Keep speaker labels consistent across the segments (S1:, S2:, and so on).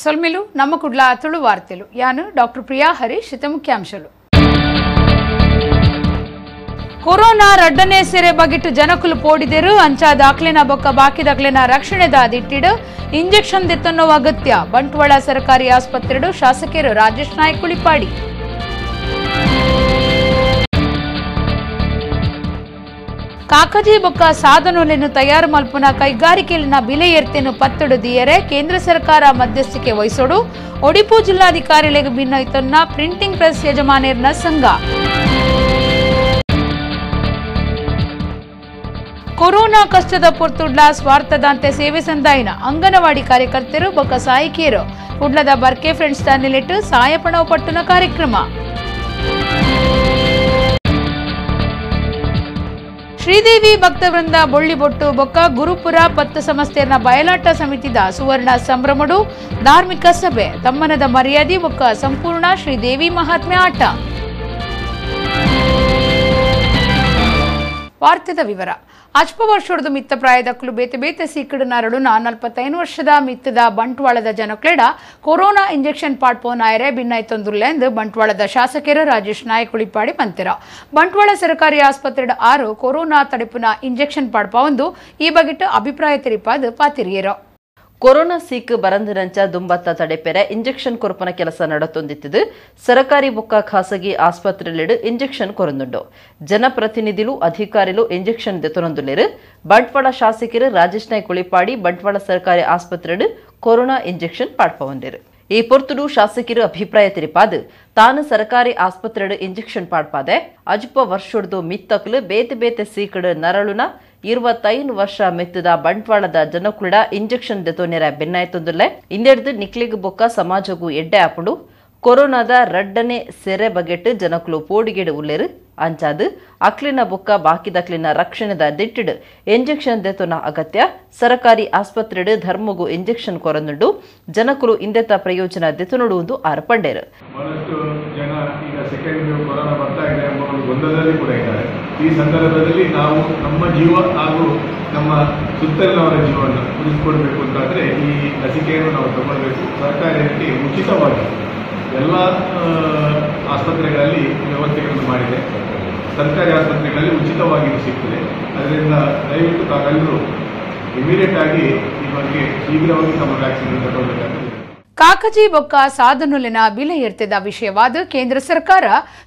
S1: సొల్మిలు నమ్మకుడ్ల అతులు వార్తలు యాను డాక్టర్ ప్రియా హరీష్ ముఖ్యాంశాలు. ಕೊರೋನಾ ರಡ್ಡನೇ ಸೆರೆ ಬಗಿಟ್ಟು ಜನಕುಲು ಪೋಡಿದರು ಅಂಚಾ ದಾಖಲೆನ ಬೊಕ್ಕ ಬಾಕಿ ದಾಖಲೆನ ರಕ್ಷಣೆದ ದಿಟ್ಟಿಡು ಇಂಜೆಕ್ಷನ್ ದೆತ್ತನ್ನೋ ಅಗತ್ಯ ಬಂಟ್ವಾಳ ಸರ್ಕಾರಿ ಆಸ್ಪತ್ರೆಡು ಶಾಸಕರು ರಾಜೇಶ್ ನಾಯ್ಕ ಕುಳಿಪಾಡಿ. ಕಾಕಜಿ ಬೊಕ್ಕ ಸಾಧನಗಳನ್ನು ತಯಾರು ಮಲ್ಪುನ ಕೈಗಾರಿಕೆಯಲ್ಲಿನ ಬೆಲೆ ಏರ್ತೆಯನ್ನು ಪತ್ತಡು ದಿಯರೆ ಕೇಂದ್ರ ಸರ್ಕಾರ ಮಧ್ಯಸ್ಥಿಕೆ ವಹಿಸೋಡು ಒಡಿಪು ಜಿಲ್ಲಾಧಿಕಾರಿಗಳಿಗೆ ಭಿನ್ನೈತನ್ನ ಪ್ರಿಂಟಿಂಗ್ ಪ್ರೆಸ್ ಯಜಮಾನರ್ನ ಸಂಘ. ಕೊರೋನಾ ಕಷ್ಟದ ಪೊರ್ತುಡ್ಲ ಸ್ವಾರ್ಥದಂತೆ ಸೇವೆ ಸಂದಾಯಿನ ಅಂಗನವಾಡಿ ಕಾರ್ಯಕರ್ತರು ಬೊಕ್ಕ ಸಾಯಿಕೇರು ಕುಡ್ಲದ ಬರ್ಕೆ ಫ್ರೆಂಡ್ಸ್ ನೆಲೆಟ್ಟು ಸಾಯಪಣವು ಪಟ್ಟಣ ಕಾರ್ಯಕ್ರಮ. ಶ್ರೀದೇವಿ ಭಕ್ತವೃಂದ ಬೊಳ್ಳಿಬೊಟ್ಟು ಬೊಕ್ಕ ಗುರುಪುರ ಪತ್ತು ಸಂಸ್ಥೆಯ ಬಯಲಾಟ ಸಮಿತಿದ ಸುವರ್ಣ ಸಂಭ್ರಮಡು ಧಾರ್ಮಿಕ ಸಭೆ ತಮ್ಮನದ ಮರ್ಯಾದೆ ಬೊಕ್ಕ ಸಂಪೂರ್ಣ ಶ್ರೀದೇವಿ ಮಹಾತ್ಮೆ ಆಟ. ವಾರ್ತೆದ ವಿವರ. ಅಜ್ಪ ವರ್ಷದ ಮಿತ್ತ ಪ್ರಾಯದಕ್ಕಲು ಬೇತೆ ಬೇತೆ ಸೀಕಡು ನರಡುನ 45 ವರ್ಷದ ಮಿತ್ತದ ಬಂಟ್ವಾಳದ ಜನಕ್ಲೆಡ ಕೊರೋನಾ ಇಂಜೆಕ್ಷನ್ ಪಾಡ್ಪೋನಾಯರೆ ಭಿನ್ನೈತೊಂದುರ್ಲೆ ಎಂದು ಬಂಟ್ವಾಳದ ಶಾಸಕರು ರಾಜೇಶ್ ನಾಯ್ಕ ಉಳಿಪಾಡಿ ಬಂತಿರ. ಬಂಟ್ವಾಳ ಸರ್ಕಾರಿ ಆಸ್ಪತ್ರೆಡ 6 ಕೊರೋನಾ ತಡೆಪುನ ಇಂಜೆಕ್ಷನ್ ಪಾಡ್ಪೊಂದು ಈ ಬಗೆಟ್ಟು ಅಭಿಪ್ರಾಯ ತೆರಿಪಾದ ಪಾತಿರಿಯರು.
S2: ಕೊರೋನಾ ಸೀಕ್ ಬರಂದಿನಂಚ ದುಂಬತ್ತ ತಡೆಪೆರೆ ಇಂಜೆಕ್ಷನ್ ಕೊರಪನ ಕೆಲಸ ನಡತೊಂದಿತ್ತಿದ್ದು ಸರಕಾರಿ ಬೊಕ್ಕ ಖಾಸಗಿ ಆಸ್ಪತ್ರೆಲೆಡು ಇಂಜೆಕ್ಷನ್ ಕೊರಂದುಂಡು ಜನಪ್ರತಿನಿಧಿಲು ಅಧಿಕಾರಿಲು ಇಂಜೆಕ್ಷನ್ ದೆತೊನೊಂದುಲ್ಲೆರು ಬಂಟ್ವಾಳ ಶಾಸಕರು ರಾಜೇಶ್ ನಾಯ್ಕ ಉಳಿಪಾಡಿ ಬಂಟ್ವಾಳ ಸರ್ಕಾರಿ ಆಸ್ಪತ್ರೆಡು ಕೊರೋನಾ ಇಂಜೆಕ್ಷನ್ ಪಾಡ್ಪೊಂದಿರು. ಈ ಪೊರ್ತುಡು ಶಾಸಕರು ಅಭಿಪ್ರಾಯ ತೆರಿಪಾದು ತಾನು ಸರ್ಕಾರಿ ಆಸ್ಪತ್ರೆಡು ಇಂಜೆಕ್ಷನ್ ಪಾಡ್ಪಾದೆ ಅಜುಪ ವರ್ಷೊಡ್ದು ಮಿತ್ತಕ್ಲು ಬೇತೆ ಬೇತೆ ಸೀಕಡು ನರಳುನ 25 ವರ್ಷ ಮೆತ್ತದ ಬಂಟ್ವಾಳದ ಜನಕುಳ ಇಂಜೆಕ್ಷನ್ ದೆತೋನೆರ ಬೆನ್ನಾಯ್ತೊಂದುಲ್ಲೆ ಇಂದೆಡ್ದು ನಿಕ್ಲಿಗ್ ಬೊಕ್ಕ ಸಮಾಜಗೂ ಎಡ್ಡೆ ಆಪುಡು ಕೊರೋನಾದ ರಡ್ಡನೆ ಸೆರೆ ಬಗೆಟ್ಟು ಜನಕುಲು ಪೋಡಿಗೆಡು ಉಲ್ಲೆರು ಅಂಚಾದು ಅಕ್ಲಿನ ಬೊಕ್ಕ ಬಾಕಿದಕ್ಲಿನ ರಕ್ಷಣೆದ ದಿಟ್ಟಿಡು ಇಂಜೆಕ್ಷನ್ ದೆತೊನ ಅಗತ್ಯ ಸರ್ಕಾರಿ ಆಸ್ಪತ್ರೆಡು ಧರ್ಮಗೂ ಇಂಜೆಕ್ಷನ್ ಕೊರಂದುಂಡು ಜನಕುಲು ಇಂದೆತ ಪ್ರಯೋಜನ ದೆತೊನುಡುವುದು ಆರ್ಪಂಡೇರು.
S3: ಈ ಸಂದರ್ಭದಲ್ಲಿ ನಾವು ನಮ್ಮ ಜೀವ ಹಾಗೂ ನಮ್ಮ ಸುತ್ತಲಿನವರ ಜೀವವನ್ನು ಉಳಿಸಿಕೊಳ್ಬೇಕು ಅಂತಾದರೆ ಈ ಲಸಿಕೆಯನ್ನು ನಾವು ತಗೊಳ್ಬೇಕು. ಸರ್ಕಾರಕ್ಕೆ ಉಚಿತವಾಗಿ ಎಲ್ಲ ಆಸ್ಪತ್ರೆಗಳಲ್ಲಿ ವ್ಯವಸ್ಥೆಗಳನ್ನು ಮಾಡಿದೆ. ಸರ್ಕಾರಿ ಆಸ್ಪತ್ರೆಗಳಲ್ಲಿ ಉಚಿತವಾಗಿ ಸಿಗ್ತದೆ. ಅದರಿಂದ ದಯವಿಟ್ಟು ತಾವೆಲ್ಲರೂ ಇಮಿಡಿಯೇಟ್ ಆಗಿ ಈ ಬಗ್ಗೆ ಶೀಘ್ರವಾಗಿ ತಮ್ಮ ವ್ಯಾಕ್ಸಿನ್ ತಗೊಳ್ಬೇಕಾಗಿದೆ.
S1: ಕಾಕಜಿ ಬೊಕ್ಕ ಸಾಧನೊಲೆನ ಬೆಲೆ ಏರ್ತೆದ ವಿಷಯವಾದ ಕೇಂದ್ರ ಸರ್ಕಾರ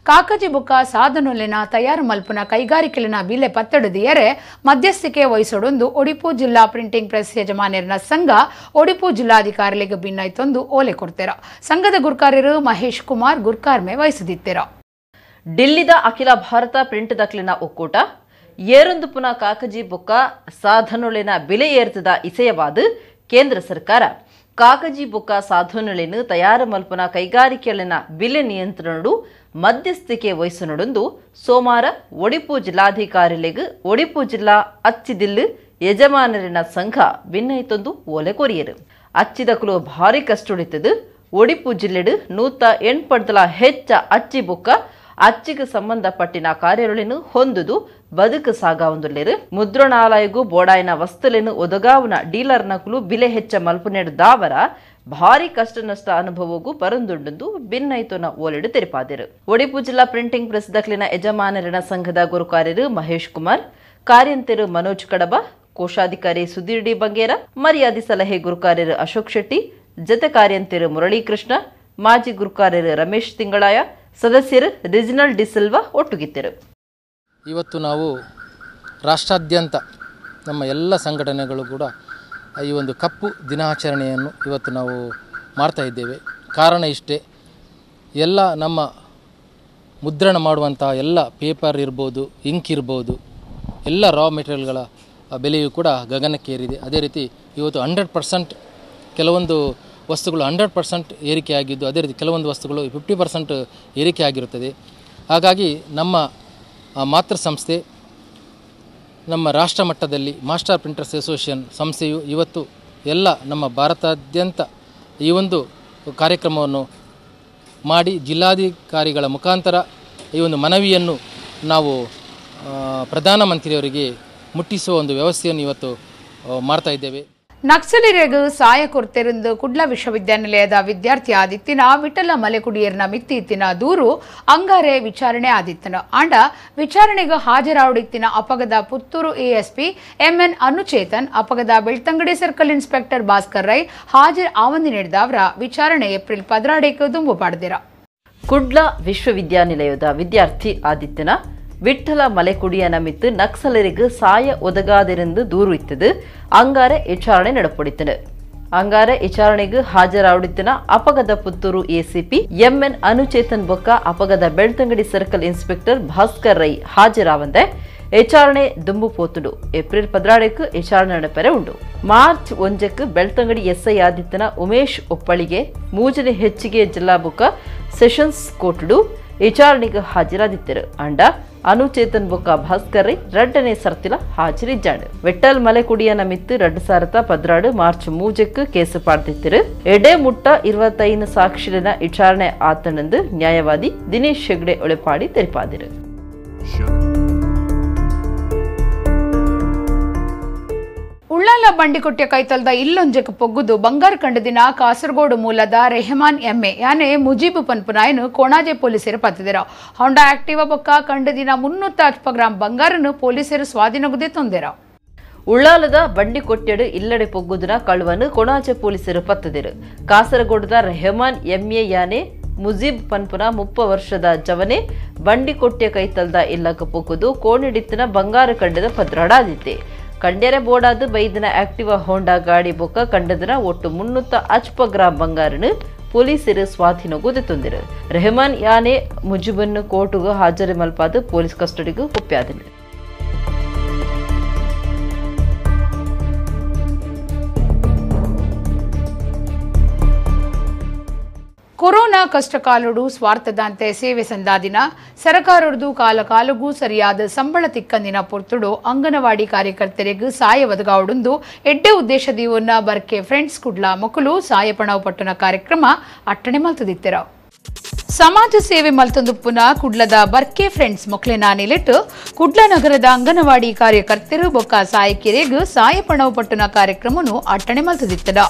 S1: ಕಾಕಜಿ ಬೊಕ್ಕ ಸಾಧನೊಲೆನ ತಯಾರು ಮಲ್ಪುನ ಕೈಗಾರಿಕೆಲಿನ ಬೆಲೆ ಪತ್ತಡದಿಯರೆ ಮಧ್ಯಸ್ಥಿಕೆ ವಹಿಸೋಡೊಂದು ಒಡಿಪು ಜಿಲ್ಲಾ ಪ್ರಿಂಟಿಂಗ್ ಪ್ರೆಸ್ ಯಜಮಾನರ್ನ ಸಂಘ ಒಡಿಪು ಜಿಲ್ಲಾಧಿಕಾರಿಗಳಿಗೆ ಭಿನ್ನೈತೊಂದು ಓಲೆ ಕೊಡ್ತೆರ. ಸಂಘದ ಗುರ್ಕಾರ್ಯರು ಮಹೇಶ್ ಕುಮಾರ್ ಗುರ್ಕಾರ್ಮೆ ವಹಿಸದಿತ್ತೆರ.
S2: ಡಿಲ್ಲಿದ ಅಖಿಲ ಭಾರತ ಪ್ರಿಂಟ್ ದಕ್ಲಿನ ಒಕ್ಕೂಟ ಏರೊಂದು ಪುನಃ ಕಾಕಜಿ ಬೊಕ್ಕ ಸಾಧನೊಲೆನ ಬೆಲೆ ಏರ್ತದ ಇಸೆಯವಾದ ಕೇಂದ್ರ ಸರ್ಕಾರ ಕಾಕಜಿ ಬೊಕ್ಕ ಸಾಧನಗಳನ್ನು ತಯಾರು ಮಲ್ಪನ ಕೈಗಾರಿಕೆಯಲ್ಲಿನ ಬೆಲೆ ನಿಯಂತ್ರಣಡು ಮಧ್ಯಸ್ಥಿಕೆ ವಹಿಸನೊಡೊಂದು ಸೋಮವಾರ ಒಡಿಪು ಜಿಲ್ಲಾಧಿಕಾರಿಗಳಿಗೆ ಒಡಿಪು ಜಿಲ್ಲಾ ಅಚ್ಚಿದಿಲ್ಲು ಯಜಮಾನರಿನ ಸಂಘ ಭಿನ್ನೈತೊಂದು ಓಲೆ ಕೊರಿಯರು. ಅಚ್ಚಿದಕಲು ಭಾರಿ ಕಷ್ಟುಡಿತದು ಒಡಿಪು ಜಿಲ್ಲೆಡು 108 ಹೆಚ್ಚ ಅಚ್ಚಿ ಬೊಕ್ಕ ಅಚ್ಚಿಗೆ ಸಂಬಂಧಪಟ್ಟಿನ ಕಾರ್ಯಗಳನ್ನು ಹೊಂದುದು ಬದುಕು ಸಾಗಾವುದುಲ್ಲೆರು ಮುದ್ರಣಾಲಯಗೂ ಬೋಡಾಯಿನ ವಸ್ತುಲೆನು ಒದಗಾವುನ ಡೀಲರ್ನಕುಲು ಬಿಲೆ ಹೆಚ್ಚ ಮಲ್ಪುನೆಡು ದಾವರ ಭಾರಿ ಕಷ್ಟ ನಷ್ಟ ಅನುಭವಗೂ ಪರಂದುಂಡು ಭಿನ್ನೈತೊನ ಓಲೆಡು ತೆರಿಪಾದರು. ಒಡಿಪು ಜಿಲ್ಲಾ ಪ್ರಿಂಟಿಂಗ್ ಪ್ರೆಸ್ ದಕ್ಲಿನ ಯಜಮಾನರಿನ ಸಂಘದ ಗುರುಕಾರ್ಯರು ಮಹೇಶ್ ಕುಮಾರ್, ಕಾರ್ಯಂತರು ಮನೋಜ್ ಕಡಬ, ಕೋಶಾಧಿಕಾರಿ ಸುಧೀರ್ ಡಿ ಬಂಗೇರ, ಮರ್ಯಾದಿ ಸಲಹೆ ಗುರುಕಾರ್ಯರು ಅಶೋಕ್ ಶೆಟ್ಟಿ, ಜತೆ ಕಾರ್ಯಂತರು ಮುರಳೀಕೃಷ್ಣ, ಮಾಜಿ ಗುರುಕಾರ್ಯರು ರಮೇಶ್ ತಿಂಗಳಾಯ, ಸದಸ್ಯರು ರಿಜಿನಲ್ ಡಿಸಿಲ್ವಾ ಒಟ್ಟುಗಿತ್ತರು.
S4: ಇವತ್ತು ನಾವು ರಾಷ್ಟ್ರಾದ್ಯಂತ ನಮ್ಮ ಎಲ್ಲ ಸಂಘಟನೆಗಳು ಕೂಡ ಈ ಒಂದು ಕಪ್ಪು ದಿನಾಚರಣೆಯನ್ನು ಇವತ್ತು ನಾವು ಮಾಡ್ತಾ ಇದ್ದೇವೆ. ಕಾರಣ ಇಷ್ಟೇ, ಎಲ್ಲ ನಮ್ಮ ಮುದ್ರಣ ಮಾಡುವಂಥ ಎಲ್ಲ ಪೇಪರ್ ಇರ್ಬೋದು, ಇಂಕ್ ಇರ್ಬೋದು, ಎಲ್ಲ ರಾ ಮೆಟೀರಿಯಲ್ಗಳ ಬೆಲೆಯೂ ಕೂಡ ಗಗನಕ್ಕೇರಿದೆ. ಅದೇ ರೀತಿ ಇವತ್ತು 100% ಕೆಲವೊಂದು ವಸ್ತುಗಳು 100% ಏರಿಕೆ ಆಗಿದ್ದು, ಅದೇ ರೀತಿ ಕೆಲವೊಂದು ವಸ್ತುಗಳು 50% ಏರಿಕೆ ಆಗಿರುತ್ತದೆ. ಹಾಗಾಗಿ ನಮ್ಮ ಮಾತೃ ಸಂಸ್ಥೆ ನಮ್ಮ ರಾಷ್ಟ್ರ ಮಟ್ಟದಲ್ಲಿ ಮಾಸ್ಟರ್ ಪ್ರಿಂಟರ್ಸ್ ಅಸೋಸಿಯೇಷನ್ ಸಂಸ್ಥೆಯು ಇವತ್ತು ಎಲ್ಲ ನಮ್ಮ ಭಾರತಾದ್ಯಂತ ಈ ಒಂದು ಕಾರ್ಯಕ್ರಮವನ್ನು ಮಾಡಿ ಜಿಲ್ಲಾಧಿಕಾರಿಗಳ ಮುಖಾಂತರ ಈ ಒಂದು ಮನವಿಯನ್ನು ನಾವು ಪ್ರಧಾನಮಂತ್ರಿಯವರಿಗೆ ಮುಟ್ಟಿಸುವ ಒಂದು ವ್ಯವಸ್ಥೆಯನ್ನು ಇವತ್ತು ಮಾಡ್ತಾ ಇದ್ದೇವೆ.
S1: ನಕ್ಸಲರಿಗೂ ಸಹಾಯ ಕೊರತೆರೆಂದು ಕುಡ್ಲ ವಿಶ್ವವಿದ್ಯಾನಿಲಯದ ವಿದ್ಯಾರ್ಥಿ ಆದಿತ್ತಿನ ವಿಠಲ ಮಲೆಕುಡಿಯರ್ನ ಮಿತ್ತಿತ್ತಿನ ದೂರು ಅಂಗಾರೆ ವಿಚಾರಣೆ ಆದಿತ್ತನ ಆಂಡ ವಿಚಾರಣೆಗೆ ಹಾಜರಾವಡಿತ್ತಿನ ಅಪಗದ ಪುತ್ತೂರು ಎಎಸ್ಪಿ ಎಂಎನ್ ಅನುಚೇತನ್ ಅಪಗದ ಬೆಳ್ತಂಗಡಿ ಸರ್ಕಲ್ ಇನ್ಸ್ಪೆಕ್ಟರ್ ಭಾಸ್ಕರ್ ರೈ ಹಾಜರ್ ಆವಂದಿ ನೀಡಿದವರ ವಿಚಾರಣೆ ಏಪ್ರಿಲ್ 16ಕ್ಕೆ ದುಂಬು ಪಡೆದಿರ
S2: ಕುಡ್ಲ ವಿಶ್ವವಿದ್ಯಾನಿಲಯದ ವಿದ್ಯಾರ್ಥಿ ಆದಿತ್ಯನ ವಿಠಲ ಮಲೆಕುಡಿಯನ ಮಿತ್ತು ನಕ್ಸಲರಿಗೆ ಸಾಯ ಒದಗಾದಿರೆಂದು ದೂರು ಇತ್ತದು ಅಂಗಾರೆ ವಿಚಾರಣೆ ನಡಪಡಿத்தன ಅಂಗಾರೆ ವಿಚಾರಣೆಗೆ ಹಾಜರಾವಡಿத்தன ಅಪಗದ ಪುತ್ತೂರು ಎಸಿಪಿ ಎಂಎನ್ ಅನುಚೇತನ್ ಬೊಕ್ಕ ಅಪಗದ ಬೆಳ್ತಂಗಡಿ ಸರ್ಕಲ್ ಇನ್ಸ್ಪೆಕ್ಟರ್ ಭಾಸ್ಕರ್ ರೈ ಹಾಜರಾವಂದೆ ವಿಚಾರಣೆ ದುಂಬು ಪೋತುಡು ಏಪ್ರಿಲ್ 16ಕ್ಕೆ ವಿಚಾರಣೆ ನಡಪೆರೆ ಉಂಡು ಮಾರ್ಚ್ 1ಕ್ಕೆ ಬೆಳ್ತಂಗಡಿ ಎಸ್ಐ ಆದಿತ್ಯನ ಉಮೇಶ್ ಒಪ್ಪಳಿಗೆ ಮೂಜನೆ ಹೆಚ್ಚಿಗೆ ಜಿಲ್ಲಾ ಬೊಕ್ಕ ಸೆಷನ್ಸ್ ಕೋರ್ಟ್ಡು ವಿಚಾರಣೆಗೆ ಹಾಜರಾದಿತ್ತರು ಅಂಡ ಅನುಚೇತನ್ ಬೊಕ್ಕ ಭಾಸ್ಕರ್ ರೈ ರಡ್ಡನೇ ಸರ್ತಿಲ ಹಾಜರಿಜ್ಜಾಂಡು ವಿಠಲ್ ಮಲೆಕುಡಿಯನ ಮಿತ್ತು 2016 ಮಾರ್ಚ್ 3ಕ್ಕೆ ಕೇಸು ಪಾಡ್ದಿತ್ತಿರು ಎಡೆ ಮುಟ್ಟ 25 ಸಾಕ್ಷಿಲಿನ ವಿಚಾರಣೆ ಆತನಂದು ನ್ಯಾಯವಾದಿ ದಿನೇಶ್ ಹೆಗ್ಡೆ ಒಳೆಪಾಡಿ ತೆರಿಪಾದಿರು
S1: ಉಳ್ಳಾಲ ಬಂಡಿಕೊಟ್ಟೆ ಕೈತಲ್ದ ಇಲ್ಲೊಂಜಕ್ಕೆ ಪೊಗ್ಗುದು ಬಂಗಾರ ಕಂಡದಿನ ಕಾಸರಗೋಡು ಮೂಲದ ರೆಹಮಾನ್ ಎಮ್ಮೆ ಯಾನೆ ಮುಜೀಬ್ ಪನ್ಪುನಾಯನು ಕೋಣಾಜೆ ಪೊಲೀಸರು ಪತ್ತಿದರ ಹೊಂಡಾ ಆಕ್ಟಿವಾ ಬೊಕ್ಕ ಕಂಡದಿನ 350 ಗ್ರಾಂ ಬಂಗಾರನು ಪೊಲೀಸರು ಸ್ವಾಧೀನಗುದೇ ತೊಂದೆರ
S2: ಉಳ್ಳಾಲದ ಬಂಡಿಕೊಟ್ಟೆಡು ಇಲ್ಲಡೆ ಪೊಗ್ಗುದಿನ ಕಳುವನು ಕೊಣಾಜೆ ಪೊಲೀಸರು ಪತ್ತದಿರು ಕಾಸರಗೋಡದ ರೆಹಮಾನ್ ಎಮ್ಮೆ ಯಾನೆ ಮುಜೀಬ್ ಪನ್ಪುನ 30 ವರ್ಷದ ಜವನೆ ಬಂಡಿಕೊಟ್ಟೆ ಕೈತಲ್ದ ಇಲ್ಲಕ ಪೊಗ್ಗುದು ಕೋಣಿಡಿತ್ತಿನ ಬಂಗಾರ ಕಂಡದ ಪದ್ರಾಡಾದಿತ್ತೆ ಕಂಡ್ಯರೆ ಬೋಡಾದು ಬೈದಿನ ಆಕ್ಟಿವಾ ಹೋಂಡಾ ಗಾಡಿ ಬೊಕ್ಕ ಕಂಡದಿನ ಒಟ್ಟು 350 ಗ್ರಾಂ ಬಂಗಾರನು ಪೊಲೀಸರು ಸ್ವಾಧೀನಗುದೆ ತೊಂದಿರು ರೆಹಮಾನ್ ಯಾನೆ ಮುಜಿಬನ್ನು ಕೋರ್ಟುಗೂ ಹಾಜರಿ ಮಲ್ಪಾದು ಪೊಲೀಸ್ ಕಸ್ಟಡಿಗೂ ಒಪ್ಪ್ಯಾದನು
S1: ಕೊರೋನಾ ಕಷ್ಟಕಾಲುಡು ಸ್ವಾರ್ಥದಂತೆ ಸೇವೆ ಸಂದಾದಿನ ಸರಕಾರದ್ದು ಕಾಲಕಾಲಗೂ ಸರಿಯಾದ ಸಂಬಳ ತಿಕ್ಕಂದಿನ ಪೊರ್ತುಡು ಅಂಗನವಾಡಿ ಕಾರ್ಯಕರ್ತರಿಗೆ ಸಾಯ ಒದಗಾವಡುಂದು ಎಡ್ಡೆ ಉದ್ದೇಶದೀವನ್ನ ಬರ್ಕೆ ಫ್ರೆಂಡ್ಸ್ ಕುಡ್ಲ ಮಕ್ಕಳು ಸಾಯ ಪಣವು ಪಟ್ಟಣ ಕಾರ್ಯಕ್ರಮ ಅಟ್ಟಣೆ ಮಲ್ತದಿತ್ತೆರ ಸಮಾಜ ಸೇವೆ ಮಲ್ತೊಂದುಪ್ಪುನ ಕುಡ್ಲದ ಬರ್ಕೆ ಫ್ರೆಂಡ್ಸ್ ಮೊಕ್ಲೆನ ನಿಲೆಟ್ಟು ಕುಡ್ಲ ನಗರದ ಅಂಗನವಾಡಿ ಕಾರ್ಯಕರ್ತರು ಬೊಕ್ಕ ಸಾಯಕಿರೆಗೂ ಸಾಯ ಪಣವು ಪಟ್ಟಣ ಕಾರ್ಯಕ್ರಮನು ಅಟ್ಟಣೆ ಮಲ್ತದಿತ್ತದ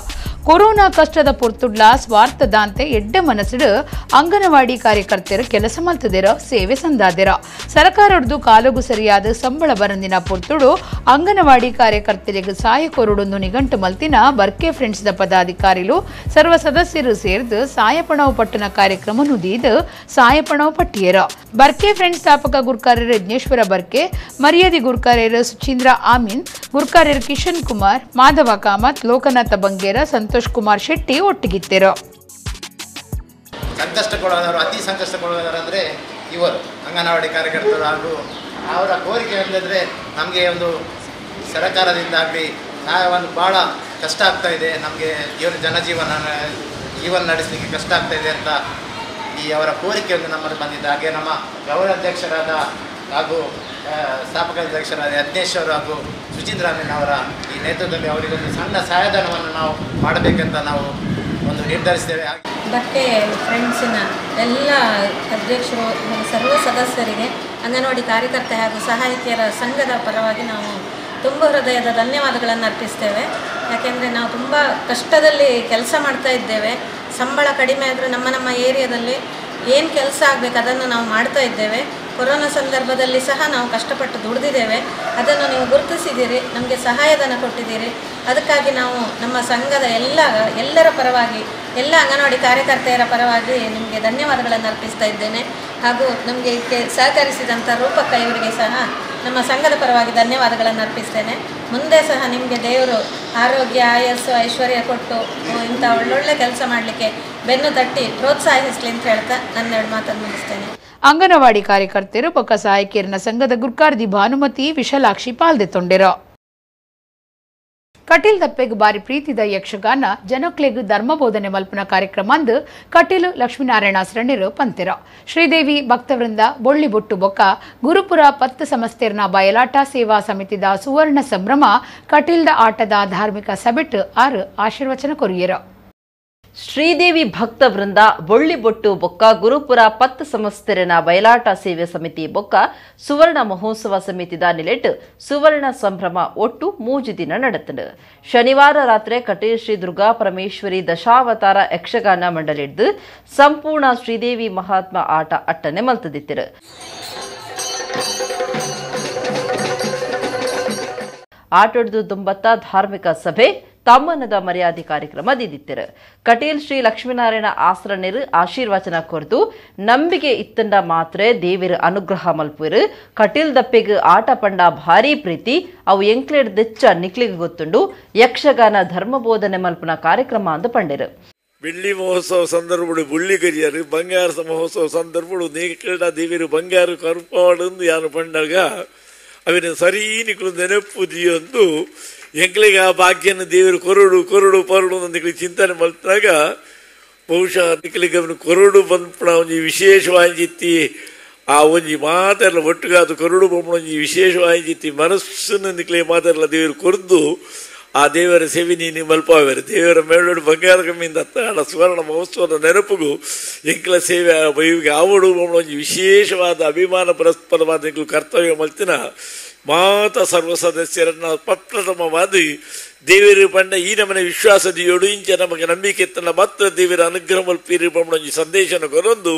S1: ಕೊರೋನಾ ಕಷ್ಟದ ಪೊರ್ತುಡ್ಲ ಸ್ವಾರ್ಥದಂತೆ ಎಡ್ಡೆ ಮನಸ್ಸಿಡು ಅಂಗನವಾಡಿ ಕಾರ್ಯಕರ್ತರು ಕೆಲಸ ಮಲ್ತದಿರ ಸೇವೆ ಸಂದಾದಿರ ಸರ್ಕಾರದ್ದು ಕಾಲಗೂ ಸರಿಯಾದ ಸಂಬಳ ಬರಂದಿನ ಪೊರ್ತುಡು ಅಂಗನವಾಡಿ ಕಾರ್ಯಕರ್ತರಿಗೆ ಸಾಯ ಕೊರಡೊಂದು ನಿಘಂಟು ಮಲ್ತಿನ ಬರ್ಕೆ ಫ್ರೆಂಡ್ಸ್ ದ ಪದಾಧಿಕಾರಿಲು ಸರ್ವ ಸದಸ್ಯರು ಸೇರಿದು ಸಾಯ ಪಣವು ಪಟ್ಟಣ ಕಾರ್ಯಕ್ರಮ ನುದಿದು ಸಾಯ ಪಣವು ಪಟ್ಟಿಯರ ಬರ್ಕೆ ಫ್ರೆಂಡ್ಸ್ ಸ್ಥಾಪಕ ಗುರ್ಕಾರ್ಯರು ಯಜ್ಞೇಶ್ವರ ಬರ್ಕೆ ಮರ್ಯಾದಿ ಗುರ್ಕಾರ್ಯರು ಸುಚೀಂದ್ರ ಆಮೀನ್ ಗುರ್ಕಾರ್ಯರು ಕಿಶನ್ ಕುಮಾರ್ ಮಾಧವ ಕಾಮತ್ ಲೋಕನಾಥ ಬಂಗೇರ ಸಂತೋಷ್ ಕುಮಾರ್ ಶೆಟ್ಟಿ ಒಟ್ಟಿಗಿತ್ತರು
S5: ಸಂಕಷ್ಟಗೊಳ್ಳೋರು ಅತಿ ಸಂಕಷ್ಟಗೊಳ್ಳೋರು ಅಂದರೆ ಇವರು ಅಂಗನವಾಡಿ ಕಾರ್ಯಕರ್ತರು ಹಾಗೂ ಅವರ ಕೋರಿಕೆ ಅಂದರೆ ನಮಗೆ ಒಂದು ಸರ್ಕಾರದಿಂದಾಗಲಿ ಒಂದು ಭಾಳ ಕಷ್ಟ ಆಗ್ತಾ ಇದೆ ನಮಗೆ ಇವರು ಜೀವನ ನಡೆಸಲಿಕ್ಕೆ ಕಷ್ಟ ಆಗ್ತಾ ಇದೆ ಅಂತ ಈ ಅವರ ಕೋರಿಕೆ ಒಂದು ನಮ್ಮಲ್ಲಿ ಬಂದಿದ್ದ ಹಾಗೆ ನಮ್ಮ ಗೌರವಾಧ್ಯಕ್ಷರಾದ ಹಾಗೂ ಸ್ಥಾಪಕ ಅಧ್ಯಕ್ಷರಾದ ಯಜ್ಞೇಶ್ವರ ಹಾಗೂ ಸುಚೀಂದ್ರಾಮೀನ್ ಅವರ ಈ ನೇತೃತ್ವದಲ್ಲಿ ಅವರಿಗೊಂದು ಸಣ್ಣ ಸಹಾಯಧನವನ್ನು ನಾವು ಮಾಡಬೇಕಂತ ನಾವು ಒಂದು ನಿರ್ಧರಿಸ್ತೇವೆ.
S6: ಬರ್ಕೆ ಫ್ರೆಂಡ್ಸಿನ ಎಲ್ಲ ಅಧ್ಯಕ್ಷರು ಸರ್ವ ಸದಸ್ಯರಿಗೆ ಅಂಗನವಾಡಿ ಕಾರ್ಯಕರ್ತೆ ಹಾಗೂ ಸಹಾಯಕಿಯರ ಸಂಘದ ಪರವಾಗಿ ನಾವು ತುಂಬ ಹೃದಯದ ಧನ್ಯವಾದಗಳನ್ನು ಅರ್ಪಿಸ್ತೇವೆ. ಯಾಕೆಂದರೆ ನಾವು ತುಂಬ ಕಷ್ಟದಲ್ಲಿ ಕೆಲಸ ಮಾಡ್ತಾ ಇದ್ದೇವೆ. ಸಂಬಳ ಕಡಿಮೆ ಆದರೆ ನಮ್ಮ ಏರಿಯಾದಲ್ಲಿ ಏನು ಕೆಲಸ ಆಗಬೇಕು ಅದನ್ನು ನಾವು ಮಾಡ್ತಾ ಇದ್ದೇವೆ. ಕೊರೋನಾ ಸಂದರ್ಭದಲ್ಲಿ ಸಹ ನಾವು ಕಷ್ಟಪಟ್ಟು ದುಡಿದಿದ್ದೇವೆ. ಅದನ್ನು ನೀವು ಗುರುತಿಸಿದ್ದೀರಿ, ನಮಗೆ ಸಹಾಯಧನ ಕೊಟ್ಟಿದ್ದೀರಿ. ಅದಕ್ಕಾಗಿ ನಾವು ನಮ್ಮ ಸಂಘದ ಎಲ್ಲರ ಪರವಾಗಿ ಎಲ್ಲ ಅಂಗನವಾಡಿ ಕಾರ್ಯಕರ್ತೆಯರ ಪರವಾಗಿ ನಿಮಗೆ ಧನ್ಯವಾದಗಳನ್ನು ಅರ್ಪಿಸ್ತಾ ಇದ್ದೇನೆ. ಹಾಗೂ ನಮಗೆ ಇದಕ್ಕೆ ಸಹಕರಿಸಿದಂಥ ರೂಪಕ್ಕ ಇವರಿಗೆ ಸಹ ನಮ್ಮ ಸಂಘದ ಪರವಾಗಿ ಧನ್ಯವಾದಗಳನ್ನು ಅರ್ಪಿಸ್ತೇನೆ. ಮುಂದೆ ಸಹ ನಿಮಗೆ ದೇವರು ಆರೋಗ್ಯ ಆಯಸ್ಸು ಐಶ್ವರ್ಯ ಕೊಟ್ಟು ಇಂಥ ಒಳ್ಳೊಳ್ಳೆ ಕೆಲಸ ಮಾಡಲಿಕ್ಕೆ ಬೆನ್ನು ತಟ್ಟಿ ಪ್ರೋತ್ಸಾಹಿಸಲಿ ಅಂತ ಹೇಳ್ತಾ ನನ್ನೆರಡು ಮಾತನ್ನು ಮುಗಿಸ್ತೇನೆ.
S1: ಅಂಗನವಾಡಿ ಕಾರ್ಯಕರ್ತರು ಪಕ್ಕ ಸಹಾಯಕಿಯರನ ಸಂಘದ ಗುರ್ಕಾರ್ದಿ ಭಾನುಮತಿ ವಿಶಾಲಾಕ್ಷಿ ಪಾಲ್ದೆತ್ತೊಂಡೆರ ಕಟೀಲ್ ದಪ್ಪೆಗೆ ಬಾರಿ ಪ್ರೀತಿದ ಯಕ್ಷಗಾನ ಜನಕ್ಲೆಗ್ ಧರ್ಮಬೋಧನೆ ಮಲ್ಪನ ಕಾರ್ಯಕ್ರಮ ಅಂದು ಕಟೀಲು ಲಕ್ಷ್ಮೀನಾರಾಯಣ ಶರಣರು ಪಂತೆರ ಶ್ರೀದೇವಿ ಭಕ್ತವೃಂದ ಬೊಳ್ಳಿ ಬೊಟ್ಟು ಬೊಕ್ಕ ಗುರುಪುರ ಪತ್ತು ಸಮಸ್ತೆರ್ನ ಬಯಲಾಟ ಸೇವಾ ಸಮಿತಿದ ಸುವರ್ಣ ಸಂಭ್ರಮ ಕಟೀಲ್ದ ಆಟದ ಧಾರ್ಮಿಕ ಸಭೆಟ್ ಆರು ಆಶೀರ್ವಚನ ಕೊರಿಯರ
S2: ಶ್ರೀದೇವಿ ಭಕ್ತ ವೃಂದ ಬೊಳ್ಳಿಬೊಟ್ಟು ಬೊಕ್ಕ ಗುರುಪುರ ಪತ್ ಸಂಸ್ಥೆರನ ಬಯಲಾಟ ಸೇವೆ ಸಮಿತಿ ಬೊಕ್ಕ ಸುವರ್ಣ ಮಹೋತ್ಸವ ಸಮಿತಿದ ನಿಲೆಟ್ ಸುವರ್ಣ ಸಂಭ್ರಮ ಒಟ್ಟು 3 ದಿನ ನಡೆತನು. ಶನಿವಾರ ರಾತ್ರಿ ಕಟೀಲ್ ಶ್ರೀ ದುರ್ಗಾ ಪರಮೇಶ್ವರಿ ದಶಾವತಾರ ಯಕ್ಷಗಾನ ಮಂಡಳಿಡ್ದು ಸಂಪೂರ್ಣ ಶ್ರೀದೇವಿ ಮಹಾತ್ಮ ಆಟ ಅಟ್ಟನೆ ಮಲ್ತದಿತ್ತಿರು. ಆಟೊಡ್ದು ದುಂಬತ್ತ ಧಾರ್ಮಿಕ ಸಭೆ ತಮ್ಮನದ ಮರ್ಯಾದೆ ಕಾರ್ಯಕ್ರಮ ದಿದ್ದಿತ್ತಿರು. ಕಟೀಲ್ ಶ್ರೀ ಲಕ್ಷ್ಮೀನಾರಾಯಣ ಆಸರಣಿರು ಆಶೀರ್ವಚನ ಕೊರ್ದು ನಂಬಿಕೆ ಇತ್ತಂಡ ಮಾತ್ರ ದೇವಿರ ಅನುಗ್ರಹ ಮಲ್ಪುರು. ಕಟೀಲ್ ದಪ್ಪೆಗೆ ಆಟ ಪಂಡ ಭಾರಿ ಪ್ರೀತಿ ಅವು ಎಂಕ್ಲೆಡ್ ದೆಚ್ಚ ನಿಕ್ಲಿಗೆ ಗೊತ್ತುಂಡು ಯಕ್ಷಗಾನ ಧರ್ಮಬೋಧನೆ ಮಲ್ಪನ ಕಾರ್ಯಕ್ರಮ ಅಂದು ಪಂಡಿರು.
S7: ಬೆಳ್ಳಿ ಮಹೋತ್ಸವ ಸಂದರ್ಭಗಳು ಬುಳ್ಳಿ ಕರಿಯರು ಬಂಗಾರ ಮಹೋತ್ಸವ ಸಂದರ್ಭಗಳು ನೇಕಡ ದೇವಿರು ಬಂಗಾರ ಕರುಪಾಡು ಯಾನು ಪಂಡಾಗ ಅವಿನ ಸರಿ ನಿಕ್ಳು ನೆನಪುದಿಯೊಂದು ಎಂಕ್ಲಿಗೆ ಆ ಭಾಗ್ಯನ ದೇವರು ಕೊರಡು ಕೊರಡು ಪರಡು ನಿಕ್ಲಿಗೆ ಚಿಂತನೆ ಮಲ್ತಾಗ ಬಹುಶಃ ನಿಕ್ಲಿಗೆ ಅವನು ಕೊರಡು ಬಂದ್ಪಣ ಒಂಜಿ ವಿಶೇಷವಾಯಿತಿ ಆ ಒಂಜಿ ಮಾತೆಲ್ಲ ಒಟ್ಟಿಗೆ ಅದು ಕೊರಡು ಬಂಪಣ ಒಂಜಿ ವಿಶೇಷವಾಯಿತಿ ಮನಸ್ಸನ್ನು ನಿಕ್ಲಿಗೆ ಮಾತೆಲ್ಲ ದೇವರು ಕೊರ್ದು ಆ ದೇವರ ಸೇವೆ ನೀನು ಮಲ್ಪಾವೇರು ದೇವರ ಮೇಳೋಡು ಬಂಗಾರ ಕಮ್ಮಿಯಿಂದ ಹತ್ತಾಡ ಸುವರ್ಣ ಮಹೋತ್ಸವದ ನೆನಪಿಗೂ ಎಂಕ್ಲ ಸೇವೆ ಬೈವಿಗೆ ಆವಡು ಒಂಜಿ ವಿಶೇಷವಾದ ಅಭಿಮಾನ ಪರಸ್ಪರವಾದ ಎಂಕ್ಲು ಕರ್ತವ್ಯ ಮಲ್ತಿನ ಮಾತ ಸರ್ವ ಸದಸ್ಯರನ್ನ ಪ್ರಪ್ರಥಮವಾದ ದೇವರು ಪಂಡ ಈ ನಮನೆ ವಿಶ್ವಾಸದಿಯೋಡು ಇಂಚ ನಮಗೆ ನಂಬಿಕೆ ಎತ್ತನ ಮಾತ್ರ ದೇವರ ಅನುಗ್ರಹ ಮಲ್ಪೀರಿ ಒಂಜಿ ಸಂದೇಶನ ಕೊರೊಂದು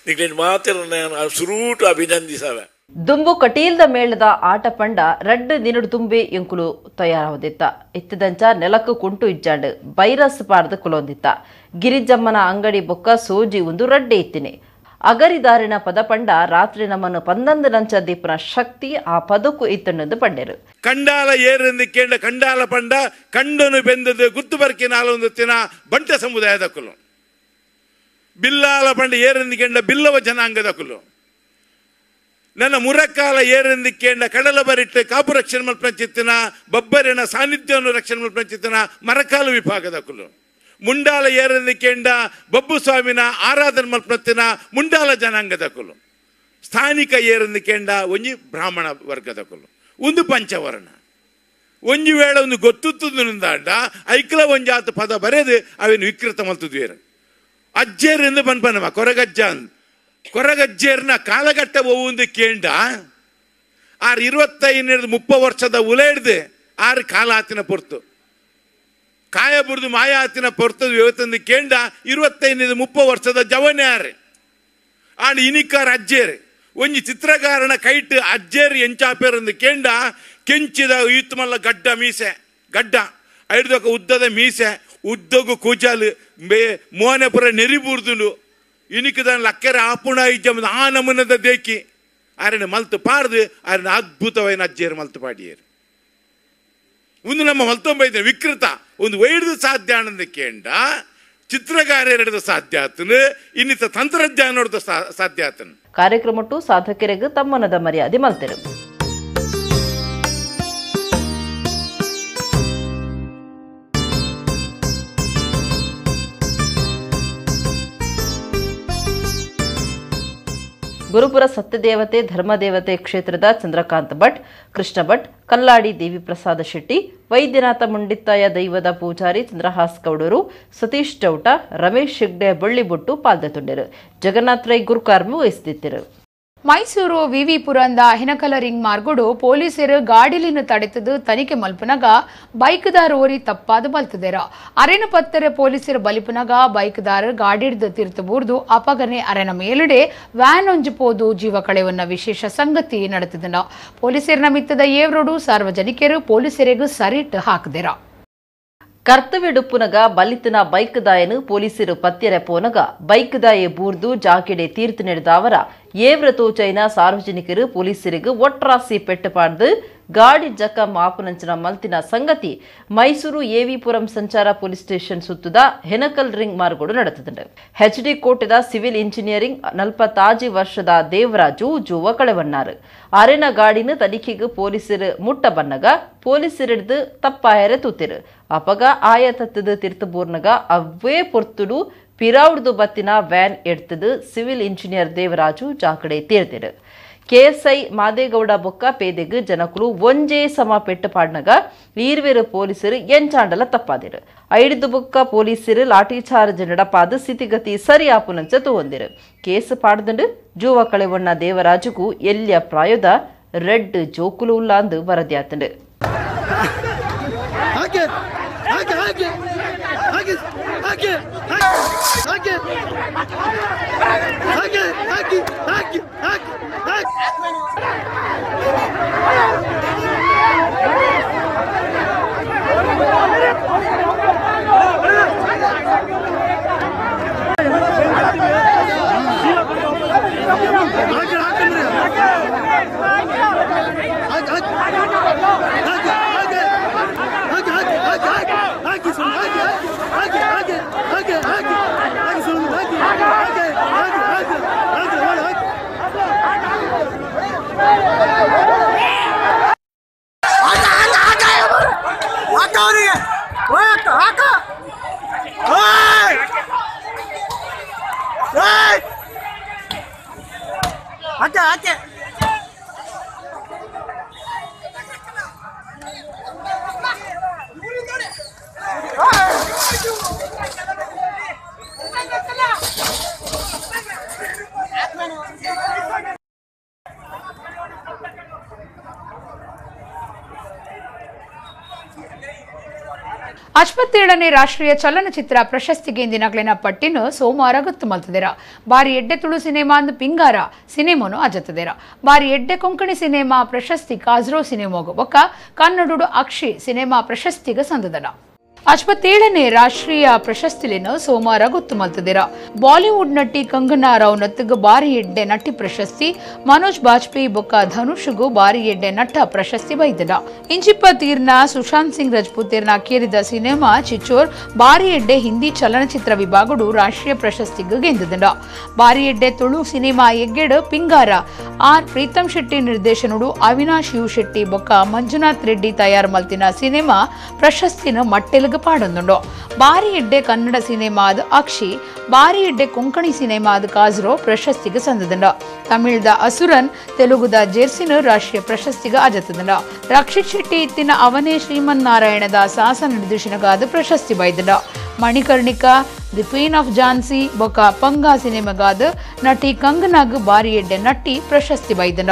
S7: ನಿಕ್ಲಿನ ಮಾತನ್ನ ಸುರೂಟು ಅಭಿನಂದಿಸವೆ.
S2: ದುಂಬು ಕಟೀಲ್ದ ಮೇಳದ ಆಟ ಪಂಡ 2 ದಿನಡು ತುಂಬಿ ಎಂಕುಲು ತಯಾರಾವುದಿತ್ತ ಇತ್ತದಂಚ ನೆಲಕ್ಕು ಕುಂಟು ಇಜ್ಜಾಂಡು ಬೈರಸ್ ಪಾರ್ದು ಕುಲೊಂದಿತ್ತ ಗಿರಿಜಮ್ಮನ ಅಂಗಡಿ ಬೊಕ್ಕ ಸೋಜಿ ಒಂದು ರಡ್ಡೆ ಇತ್ತಿನಿ ಅಗರಿದಾರಿನ ಪದ ಪಂಡ ರಾತ್ರಿ ನಮ್ಮನ್ನು 11 ಲಂಚ ದೀಪನ ಶಕ್ತಿ ಆ ಪದಕ್ಕೂ ಇತ್ತಣ್ಣದು ಪಂಡೆರು.
S8: ಕಂಡಾಲ ಏರೆಂದಿಕ್ಕೇಂಡ ಕಂಡಾಲ ಪಂಡ ಕಂಡನು ಬೆಂದದು ಗುತ್ತು ಬರ್ಕಿ ನಾಲೊಂದುತ್ತಿನ ಬಂಟ ಸಮುದಾಯದ ಕುಲು ಬಿಲ್ಲಾಲ ಪಂಡ ಏರೆಂದಿಕ್ಕೇಂಡ ಬಿಲ್ಲವ ಜನಾಂಗದ ಕುಲು ನನ್ನ ಮುರಕಾಲ ಏರೆಂದಿಕ್ಕೇಂಡ ಕಡಲ ಬರಿಟ್ಟು ಕಾಪು ರಕ್ಷಣೆ ಮಲ್ಪಂಚಿತ್ತಿನ ಬಬ್ಬರಿನ ಸಾನ್ನಿಧ್ಯವನ್ನು ರಕ್ಷಣೆ ಮಲ್ಪಂಚಿತ್ತಿನ ಮರಕಾಲು ವಿಭಾಗದ ಕುಲು ಮುಂಡಾಲ ಏರೆಂದಿಕ್ಕೇಂಡ ಬಬ್ಬು ಸ್ವಾಮಿನ ಆರಾಧನೆ ಮಲ್ಪತ್ತಿನ ಮುಂಡಾಲ ಜನಾಂಗದ ಕುಲು ಸ್ಥಾನಿಕ ಏರೆಂದಿಕ್ಕೇಂಡ ಒಂಜಿ ಬ್ರಾಹ್ಮಣ ವರ್ಗದ ಕುಲು ಒಂದು ಪಂಚವರ್ಣ ಒಂಜಿ ವೇಳೆ ಒಂದು ಗೊತ್ತುತ್ತುಂದಾಂಡ ಐಕ್ಲ ಒಂಜಾತು ಪದ ಬರೆದು ಅವೇನು ವಿಕೃತ ಮಲ್ತದ್ವೇರು ಅಜ್ಜೇರಿಂದ ಬನ್ಪನಮ್ಮ ಕೊರಗಜ್ಜ ಅಂದ್ ಕೊರಗಜ್ಜೇರ್ನ ಕಾಲಘಟ್ಟ ಹೋಗುವುದು ಕೇಂಡ 25-30 ವರ್ಷದ ಉಲೇಡ್ದು 6 ಕಾಲ ಆತಿನ ಪೊರ್ತು ಕಾಯ ಬುರ್ದು ಮಾಯ ಆತಿನ ಪೊರ್ತದ ವ್ಯವತಂದು ಕೇಂಡ 25-30 ವರ್ಷದ ಜವನೆ ಆರೆ ಆಂಡ್ ಇನಿಕಾರ ಅಜ್ಜೇರು ಒಂಜಿ ಚಿತ್ರಕಾರನ ಕೈಟ್ ಅಜ್ಜೇರು ಎಂಚಾಪೇರಂದು ಕೇಂಡ ಕೆಂಚಿದ ಈತ್ಮಲ್ಲ ಗಡ್ಡ ಮೀಸೆ ಗಡ್ಡ ಐಡ್ದೊಕ ಉದ್ದದ ಮೀಸೆ ಉದ್ದಗು ಕೂಜಾಲು ಮೋನೆಪುರ ನೆರಿಬೂರ್ದುಂಡು ಇನಿಕದನ್ನ ಲಕ್ಕರೆ ಆಪುಣ ಇಜ್ಜಮದ ಆ ನಮನದ ದೇಕಿ ಆರನ ಮಲ್ತು ಪಾಡ್ದು ಆರನ ಅದ್ಭುತವಾದ ಅಜ್ಜೇರು ಮಲ್ತು ಪಾಡಿಯರು ಒಂದು ನಮ್ಮ ಮಲ್ತೊಂಬೈದ ವಿಕೃತ ಒಂದು ವೈಡ್ದು ಸಾಧ್ಯ ಆನಂದ ಕೇಂಡ ಚಿತ್ರಗಾರ ಹಿಡಿದ ಸಾಧ್ಯ ಆತನು ಇನ್ನಿತ ತಂತ್ರಜ್ಞಾನ ನೋಡಿದ ಸಾಧ್ಯ ಆತನು.
S2: ಕಾರ್ಯಕ್ರಮಟ್ಟು ಸಾಧಕರಿಗೆ ತಮ್ಮನದ ಮರ್ಯಾದೆ ಮಲ್ತೆರು. ಗುರುಪುರ ಸತ್ಯದೇವತೆ ಧರ್ಮದೇವತೆ ಕ್ಷೇತ್ರದ ಚಂದ್ರಕಾಂತ್ ಭಟ್, ಕೃಷ್ಣ ಭಟ್, ಕಲ್ಲಾಡಿ ದೇವಿ ಪ್ರಸಾದ ಶೆಟ್ಟಿ, ವೈದ್ಯನಾಥ ಮುಂಡಿತ್ತಾಯ ದೈವದ ಪೂಜಾರಿ ಚಂದ್ರಹಾಸ್ ಗೌಡರು, ಸತೀಶ್ ಚೌಟ, ರಮೇಶ್ ಹೆಗ್ಡೆ ಬಳ್ಳಿಬೊಟ್ಟು ಪಾಲ್ಗೊಂಡಿರು. ಜಗನ್ನಾಥ್ ರೈ ಗುರುಕಾರ್ಮು ವಹಿಸಿದ್ದರು.
S1: ಮೈಸೂರು ವಿವಿಪುರಂದ ಹಿನಕಲ ರಿಂಗ್ ಮಾರ್ಗುಡು ಪೊಲೀಸರು ಗಾಡಿಲಿನ ತಡೆತದು ತನಿಖೆ ಮಲ್ಪನಗ ಬೈಕ್ದಾರ್ ಓರಿ ತಪ್ಪಾದ ಬಲ್ತದೇರ ಅರೆನ ಪತ್ತರೆ ಪೊಲೀಸರು ಬಲಿಪನಗ ಬೈಕ್ದಾರ್ ಗಾಡಿಡ್ದು ತಿರ್ತಬೂರ್ದು ಅಪಗನೆ ಅರೆನ ಮೇಲಡೆ ವ್ಯಾನ್ ಒಂಜುಪೋದು ಜೀವ ಕಳೆವನ್ನ ವಿಶೇಷ ಸಂಗತಿ ನಡೆತದನ ಪೊಲೀಸರಿನ ಮಿತ್ತದ ಏವ್ರೋಡು ಸಾರ್ವಜನಿಕರು ಪೊಲೀಸರಿಗೂ ಸರಿಟ್ ಹಾಕದೇರ.
S2: ಕರ್ತವ್ಯಡುಪ್ಪುನಗ ಬಲಿತನ ಬೈಕ್ ದಾಯನು ಪೊಲೀಸರು ಪತ್ತೆರೆ ಪೋನಗ ಬೈಕ್ ದಾಯೆ ಬೂರ್ದು ಜಾಕೆಡೆ ತೀರ್ತು ನಡೆದ ಅವರ ಏವ್ರ ತೋಚೈನ ಸಾರ್ವಜನಿಕರು ಪೊಲೀಸರಿಗೂ ಒಟ್ರಾಸಿ ಪೆಟ್ಟು ಪಾಡ್ದು ಗಾಡಿ ಜಕ ಮಾಪನಂಚನ ಮಲ್ತಿನ ಸಂಗತಿ ಮೈಸೂರು ಎವಿಪುರಂ ಸಂಚಾರ ಪೊಲೀಸ್ ಸ್ಟೇಷನ್ ಸುತ್ತದ ಹೆನಕಲ್ ರಿಂಗ್ ಮಾರ್ಗೋಡು ನಡೆತದೆ. ಹೆಚ್ಡಿ ಕೋಟೆದ ಸಿವಿಲ್ ಇಂಜಿನಿಯರಿಂಗ್ 45 ವರ್ಷದ ದೇವರಾಜು ಜೂವ ಕಳೆವಣ್ಣಾರು ಅರೆನ ಗಾಡಿನ ತನಿಖೆಗೆ ಪೊಲೀಸರು ಮುಟ್ಟ ಬನ್ನಗ ಪೊಲೀಸರಿಡ್ದು ತಪ್ಪಾಯರೆ ತೂತಿರು ಅಪಗ ಆಯ ತತ್ತದ ತೀರ್ಥಬೂರ್ನಗ ಅವ್ವೇ ಪೊರ್ತುಡು ಪಿರಾವ್ದು ಬತ್ತಿನ ವ್ಯಾನ್ ಎಡ್ತದು ಸಿವಿಲ್ ಇಂಜಿನಿಯರ್ ದೇವರಾಜು ಜಾಕಡೆ ತೀರ್ತಿರು. KSI ಮಾದೇಗೌಡ ಬೊಕ್ಕ ಪೇದೆಗ್ ಜನಕುಲು ಒಂಜೇ ಸಮ ಪೆಟ್ಟು ಪಾಡ್ನಗ ಈರ್ವೇರು ಪೊಲೀಸರು ಎಂಚಾಂಡಲ ತಪ್ಪಾದಿರು ಐಡಿದು ಬೊಕ್ಕ ಪೊಲೀಸರು ಲಾಠಿ ಚಾರ್ಜ್ ನಡಪಾದ ಸ್ಥಿತಿಗತಿ ಸರಿ ಆಪುನಂಚ ತೂವೊಂದಿರು ಕೇಸು ಪಾಡ್ದಂಡು ಜೂವ ಕಳೆವಣ್ಣ ದೇವರಾಜುಗೂ ಎಲ್ಯ ಪ್ರಾಯದ ರೆಡ್ ಜೋಕುಲು ಉಲ್ಲಾಂದು ವರದಿಯಾತಂಡು.
S1: ಅಚ್ಪತ್ತೇಳನೇ ರಾಷ್ಟ್ರೀಯ ಚಲನಚಿತ್ರ ಪ್ರಶಸ್ತಿಗೆ ಇಂದಿನಕ್ಲಿನ ಪಟ್ಟಿನ ಸೋಮವಾರ ಗೊತ್ತು ಮಲ್ತದೇರ ಬಾರಿ ಎಡ್ಡೆ ತುಳು ಸಿನಿಮಾ ಅಂದು ಪಿಂಗಾರ ಸಿನಿಮಾನು ಅಜತ್ತದೇರ ಬಾರಿ ಎಡ್ಡೆ ಕೊಂಕಣಿ ಸಿನಿಮಾ ಪ್ರಶಸ್ತಿ ಕಾಜ್ರೋ ಸಿನಿಮಾಗು ಬೊಕ್ಕ ಕನ್ನಡುಡು ಅಕ್ಷಿ ಸಿನಿಮಾ ಪ್ರಶಸ್ತಿಗೆ ಸಂದದನ ಅಚ್ಪತ್ತೇಳನೇ ರಾಷ್ಟ್ರೀಯ ಪ್ರಶಸ್ತಿಲಿನ ಸೋಮವಾರ ಗೊತ್ತು ಮಲ್ತದೇರ ಬಾಲಿವುಡ್ ನಟಿ ಕಂಗನಾ ರನೌತ್ ಬಾರಿ ಎಡ್ಡೆ ನಟಿ ಪ್ರಶಸ್ತಿ ಮನೋಜ್ ಬಾಜ್ಪೇಯಿ ಬೊಕ್ಕ ಧನುಷ್ಗೂ ಬಾರಿ ಎಡ್ಡೆ ನಟ ಪ್ರಶಸ್ತಿ ಬೈದನ ಇಂಚಿಪ್ಪ ತೀರ್ನ ಸುಶಾಂತ್ ಸಿಂಗ್ ರಜಪೂತ್ ತೀರ್ನ ಕೇರಿದ ಸಿನಿಮಾ ಚಿಚೋರ್ ಬಾರಿ ಎಡ್ಡೆ ಹಿಂದಿ ಚಲನಚಿತ್ರ ವಿಭಾಗಡು ರಾಷ್ಟ್ರೀಯ ಪ್ರಶಸ್ತಿಗೆ ಗೆಂದದನ ಬಾರಿ ಎಡ್ಡೆ ತುಳು ಸಿನಿಮಾ ಎಗ್ಗೆಡ್ ಪಿಂಗಾರ ಆರ್ ಪ್ರೀತಮ್ ಶೆಟ್ಟಿ ನಿರ್ದೇಶನಡು ಅವಿನಾಶ್ ಯು ಶೆಟ್ಟಿ ಬೊಕ್ಕ ಮಂಜುನಾಥ್ ರೆಡ್ಡಿ ತಯಾರು ಮಲ್ತಿನ ಸಿನಿಮಾ ಪ್ರಶಸ್ತಿನ ಮಟ್ಟೆಲ್ಗ ಪಾಡೊಂದುಂಡು ಬಾರಿ ಎಡ್ಡೆ ಕನ್ನಡ ಸಿನಿಮಾದ ಅಕ್ಷಿ ಬಾರಿ ಎಡ್ಡೆ ಕೊಂಕಣಿ ಸಿನಿಮಾದ ಕಾಜ್ರೋ ಪ್ರಶಸ್ತಿಗೆ ಸಂದದಂಡ ತಮಿಳ್ದ ಅಸುರನ್ ತೆಲುಗುದ ಜೆರ್ಸಿನ ರಾಷ್ಟ್ರೀಯ ಪ್ರಶಸ್ತಿಗೆ ಅಜತದಂಡ ರಕ್ಷಿತ್ ಶೆಟ್ಟಿ ಇತ್ತಿನ ಅವನೇ ಶ್ರೀಮನ್ನಾರಾಯಣದ ಸಾಸ ನಿರ್ದೇಶನಗಾದ ಪ್ರಶಸ್ತಿ ಬೈದಂಡ Manikarnika the queen of Jhansi ಬೊಕ ಪಂಗಾ ಸಿನಿಮಾಗಾದ ನಟಿ ಕಂಗನಾಗ್ ಬಾರಿ ಎಡ್ಡೆ ನಟಿ ಪ್ರಶಸ್ತಿ ಬೈದಂಡ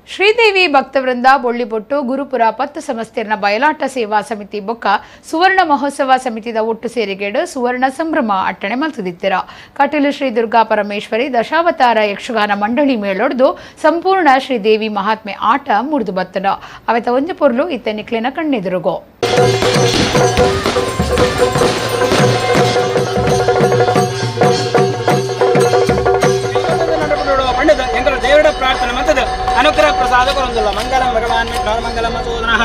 S1: ಶ್ರೀದೇವಿ ಭಕ್ತವೃಂದ ಬೊಳ್ಳಿಪೊಟ್ಟು ಗುರುಪುರ ಪತ್ತು ಸಂಸ್ಥೆರ್ನ ಬಯಲಾಟ ಸೇವಾ ಸಮಿತಿ ಬೊಕ್ಕ ಸುವರ್ಣ ಮಹೋತ್ಸವ ಸಮಿತಿದ ಒಟ್ಟು ಸೇರಿಗೆಡು ಸುವರ್ಣ ಸಂಭ್ರಮ ಅಟ್ಟಣೆ ಮಲ್ತದಿತ್ತೆರ ಕಟೀಲು ಶ್ರೀ ದುರ್ಗಾ ಪರಮೇಶ್ವರಿ ದಶಾವತಾರ ಯಕ್ಷಗಾನ ಮಂಡಳಿ ಮೇಳೊಡ್ದು ಸಂಪೂರ್ಣ ಶ್ರೀದೇವಿ ಮಹಾತ್ಮೆ ಆಟ ಮುರಿದು ಬತ್ತನ ಅವೆತ ಒಂಜು ಪೊರ್ಲು ಇತ್ತ ನಿಕ್ಲಿನ ಕಣ್ಣೆದುರುಗೋ
S9: ಪ್ರಾರ್ಥನೆ ಮಂತದ ಅನುಗ್ರಹ ಪ್ರಸಾದ ಕೊರೊಂದುಲ್ಲ ಮಂಗಲಂ ಭಗವಾನ್ ಮಂಗಲಂ ಮಸೂದನಃ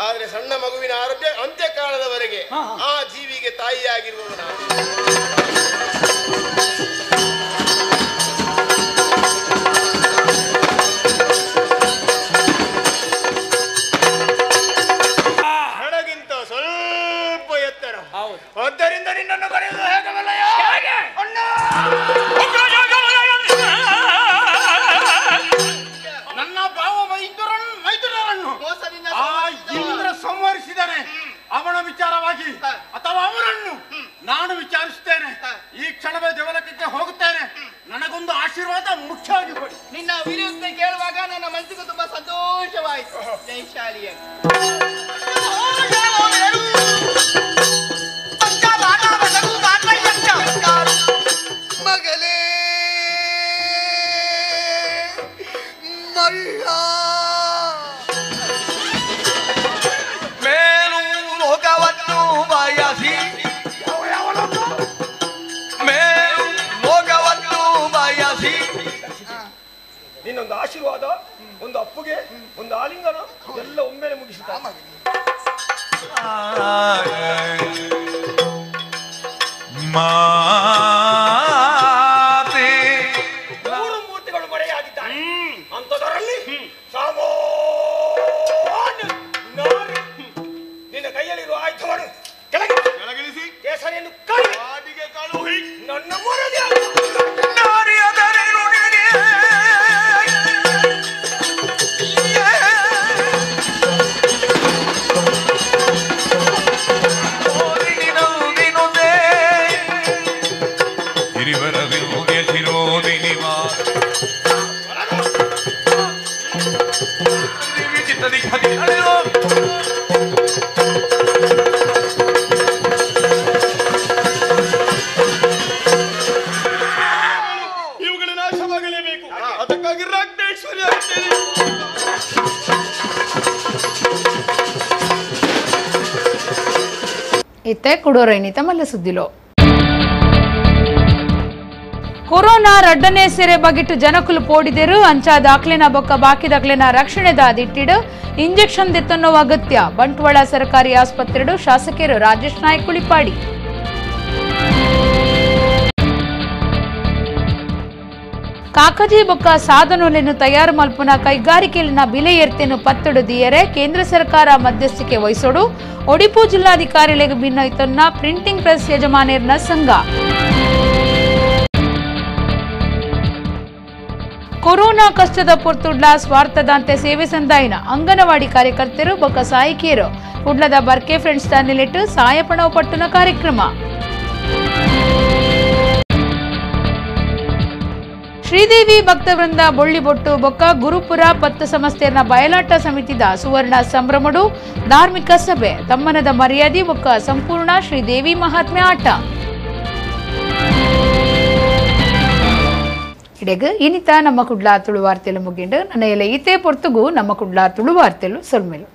S10: ಆದ್ರೆ ಸಣ್ಣ ಮಗುವಿನ ಆರೋಗ್ಯ ಅಂತ್ಯಕಾಲದವರೆಗೆ ಆ ಜೀವಿಗೆ ತಾಯಿಯಾಗಿರುವುದು ನಾವು. ಆದ್ದರಿಂದ ನಿನ್ನನ್ನು ಕರೆಯುವುದು ಹೇಗವಲ್ಲಯ್ಯ? ನನ್ನ ಭಾವ ಮೈದುರರನ್ನು ಆ ಇಂದ್ರ ಸಂಹರಿಸಿದರೆ ಅವನ ವಿಚಾರವಾಗಿ ಅಥವಾ ಅವರನ್ನು ನಾನು ವಿಚಾರಿಸುತ್ತೇನೆ. ಈ ಕ್ಷಣವೇ ದೇವಲೋಕಕ್ಕೆ ಹೋಗುತ್ತೇನೆ. ನನಗೊಂದು ಆಶೀರ್ವಾದ ಮುಖ್ಯವಾಗಿ ಕೊಡಿ.
S11: ನಿನ್ನ ವಿರುದ್ಧ ಕೇಳುವಾಗ ನನ್ನ ಮನಸ್ಸಿಗೆ ತುಂಬಾ ಸಂತೋಷವಾಯಿತು. ಜೈಶಾಲಿಯ ಮಗಲೇ ಮಲ್ಲ ಮೇಲು ಲೋಕವನ್ನು ಬಯಸಿ ಮೇಲು ಲೋಕವನ್ನು ಬಯಸಿ
S10: ನಿನ್ನೊಂದು ಆಶೀರ್ವಾದ, ಒಂದು ಅಪ್ಪುಗೆ, ಒಂದು ಆಲಿಂಗನ ಎಲ್ಲ ಒಮ್ಮೆಲೆ ಮುಗಿಸುತ್ತಾ ಮೂರು ಮೂರ್ತಿಗಳು ಮರೆಯಾಗಿದ್ದಾರೆ. ಅಂಥದರಲ್ಲಿ ಸಾಮೋ ಇವುಗಳ ನಾಶವಾಗಲೇಬೇಕು. ಅದಕ್ಕಾಗಿ ರಾಜ್ಞೇಶ್ವರಿ ಆಗ್ತೇನೆ.
S1: ಇತ್ತೆ ಕುಡೋರೈನಿತ ಮಲ್ಲ ಸುದ್ದಿಲೋ ಕೊರೋನಾ ರಡ್ಡನೇ ಸೆರೆ ಬಗಿಟ್ಟು ಜನಕುಲು ಪೋಡಿದರು ಅಂಚ ದಾಖಲೆನ ಬೊಕ್ಕ ಬಾಕಿ ದಾಖಲೆನ ರಕ್ಷಣೆ ದಾದಿಟ್ಟಿಡು ಇಂಜೆಕ್ಷನ್ ದೆತ್ತನ್ನೋ ಅಗತ್ಯ ಬಂಟ್ವಾಳ ಸರ್ಕಾರಿ ಆಸ್ಪತ್ರೆಡು ಶಾಸಕರು ರಾಜೇಶ್ ನಾಯ್ಕ್ ಕುಳಿಪಾಡಿ ಕಾಕಜಿ ಬೊಕ್ಕ ಸಾಧನಗಳನ್ನು ತಯಾರು ಮಲ್ಪುನ ಕೈಗಾರಿಕೆಯಲ್ಲಿನ ಬೆಲೆ ಏರ್ತೆಯನ್ನು ಪತ್ತಡು ದಿಯರೆ ಕೇಂದ್ರ ಸರ್ಕಾರ ಮಧ್ಯಸ್ಥಿಕೆ ವಹಿಸೋಡು ಒಡಿಪು ಜಿಲ್ಲಾಧಿಕಾರಿಗಳಿಗೆ ಭಿನ್ನೈತನ್ನ ಪ್ರಿಂಟಿಂಗ್ ಪ್ರೆಸ್ ಯಜಮಾನಿಯರ್ನ ಸಂಘ ಕೊರೋನಾ ಕಷ್ಟದ ಪೊರ್ತುಡ್ಲ ಸ್ವಾರ್ಥದಂತೆ ಸೇವೆ ಸಂದಾಯಿನ ಅಂಗನವಾಡಿ ಕಾರ್ಯಕರ್ತರು ಬೊಕ್ಕ ಸಹಾಯಕಿಯರು ಕುಡ್ಲದ ಬರ್ಕೆ ಫ್ರೆಂಡ್ಸ್ ತಾನಿಲಿಟ್ಟು ಸಹಾಯಪಣವು ಪಟ್ಟುನ ಕಾರ್ಯಕ್ರಮ ಶ್ರೀದೇವಿ ಭಕ್ತವೃಂದ ಬೊಳ್ಳಿಬೊಟ್ಟು ಬೊಕ್ಕ ಗುರುಪುರ ಪತ್ತು ಸಂಸ್ಥೆಯನ್ನ ಬಯಲಾಟ ಸಮಿತಿದ ಸುವರ್ಣ ಸಂಭ್ರಮಡು ಧಾರ್ಮಿಕ ಸಭೆ ತಮ್ಮನದ ಮರ್ಯಾದೆ ಬೊಕ್ಕ ಸಂಪೂರ್ಣ ಶ್ರೀದೇವಿ ಮಹಾತ್ಮೆ ಆಟ ಇಡೆಗ ಇನಿತ ನಮ್ಮ ಕುಡ್ಲಾ ತುಳು ವಾರ್ತೆಲು ಮುಗಿಂಡು ನನ್ನ ಎಲ್ಲ ಈತೆ ಪೊರ್ತುಗು ನಮ್ಮ ಕುಡ್ಲಾ ತುಳು ವಾರ್ತೆಲು ಸೊಲ್ಮೆಲು